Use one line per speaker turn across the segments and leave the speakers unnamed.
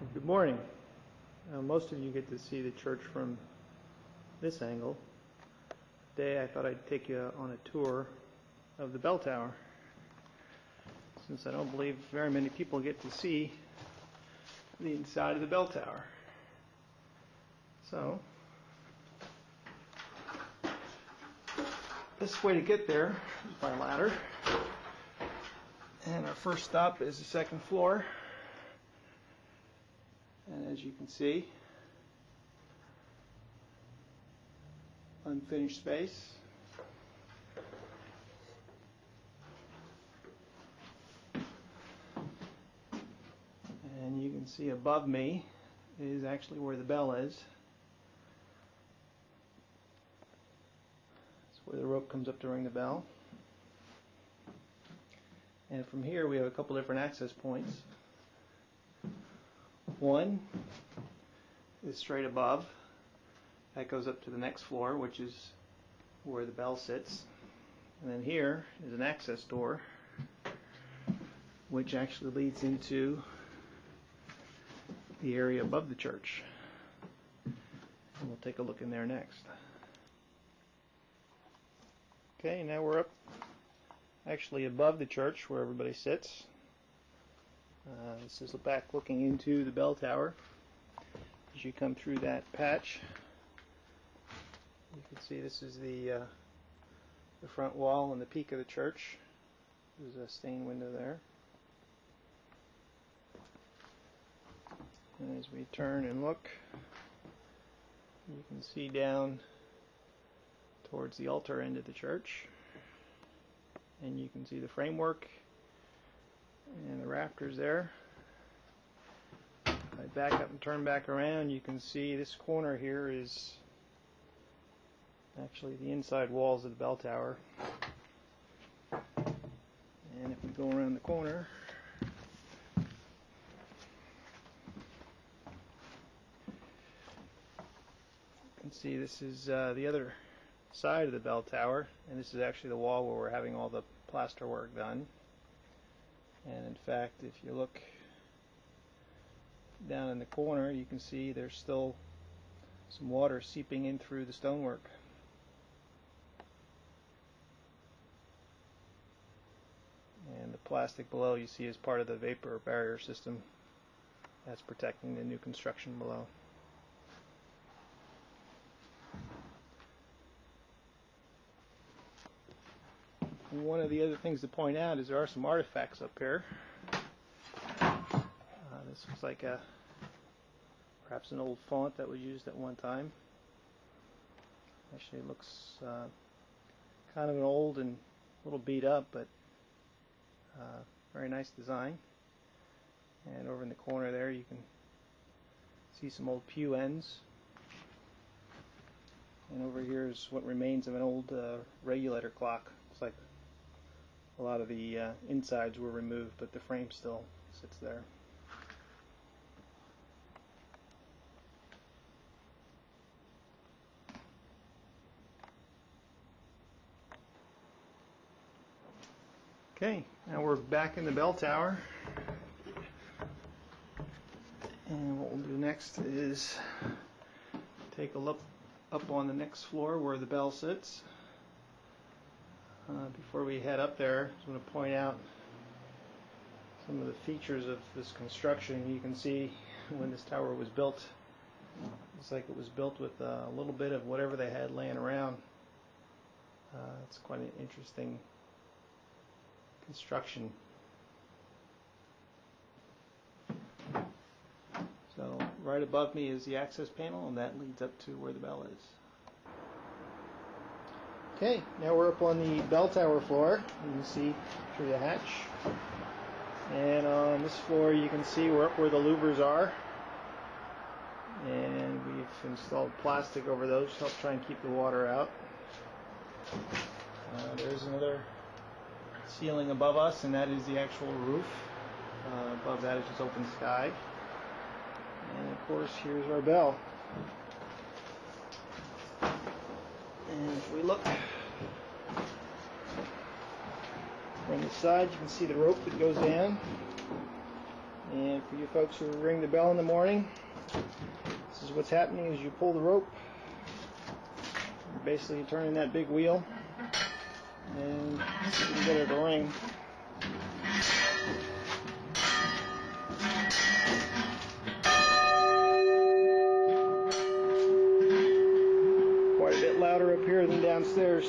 Good morning. Most of you get to see the church from this angle. Today I thought I'd take you on a tour of the bell tower, since I don't believe very many people get to see the inside of the bell tower. So, this way to get there is by ladder. And our first stop is the second floor. And as you can see, unfinished space. And you can see above me is actually where the bell is. That's where the rope comes up to ring the bell. And from here we have a couple different access points. One is straight above. That goes up to the next floor, which is where the bell sits. And then here is an access door, which actually leads into the area above the church. And we'll take a look in there next. Okay, now we're up actually above the church where everybody sits. This is the back looking into the bell tower. As you come through that patch, you can see this is the front wall and the peak of the church. There's a stained window there. And as we turn and look, you can see down towards the altar end of the church. And you can see the framework and the rafters there. If I back up and turn back around, you can see this corner here is actually the inside walls of the bell tower. And if we go around the corner, you can see this is the other side of the bell tower, and this is actually the wall where we're having all the plaster work done. And in fact, if you look down in the corner, you can see there's still some water seeping in through the stonework. And the plastic below you see is part of the vapor barrier system that's protecting the new construction below. And one of the other things to point out is there are some artifacts up here. This looks like perhaps an old font that was used at one time. Actually, it looks kind of an old and a little beat up, but very nice design. And over in the corner there, you can see some old pew ends. And over here is what remains of an old regulator clock. Looks like a lot of the insides were removed, but the frame still sits there. Okay, now we're back in the bell tower. And what we'll do next is take a look up on the next floor where the bell sits. Before we head up there, I just want to point out some of the features of this construction. You can see when this tower was built, it's like it was built with a little bit of whatever they had laying around. It's quite an interesting construction. So right above me is the access panel, and that leads up to where the bell is. Okay, now we're up on the bell tower floor. You can see through the hatch. And on this floor you can see we're up where the louvers are. And we've installed plastic over those to help try and keep the water out. There's another ceiling above us, and that is the actual roof. Above that is just open sky. And of course here's our bell. And if we look from the side, you can see the rope that goes down. And for you folks who ring the bell in the morning, this is what's happening as you pull the rope. You're basically turning that big wheel, and you can get it to ring. Quite a bit louder up here than downstairs.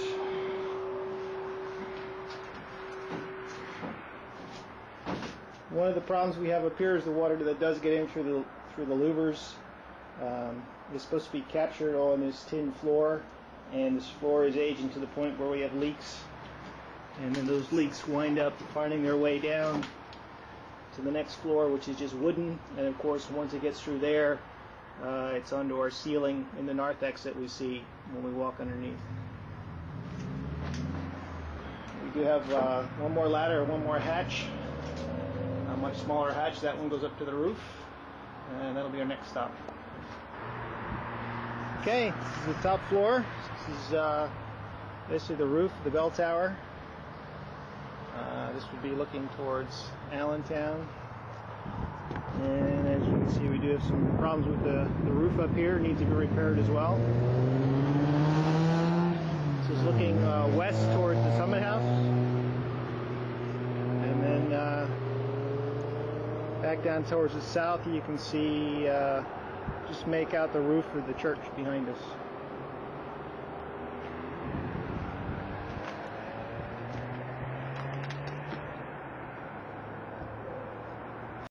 One of the problems we have up here is the water that does get in through the louvers. It's supposed to be captured on this tin floor, and this floor is aging to the point where we have leaks, and then those leaks wind up finding their way down to the next floor, which is just wooden, and of course once it gets through there, it's onto our ceiling in the narthex that we see when we walk underneath. We do have one more ladder, one more hatch, a much smaller hatch. That one goes up to the roof, and that'll be our next stop. Okay, this is the top floor. This is basically the roof of the bell tower. This would be looking towards Allentown. And as you can see, we do have some problems with the roof up here. It needs to be repaired as well. This is looking west towards the Summit House. And then back down towards the south, you can see, just make out the roof of the church behind us.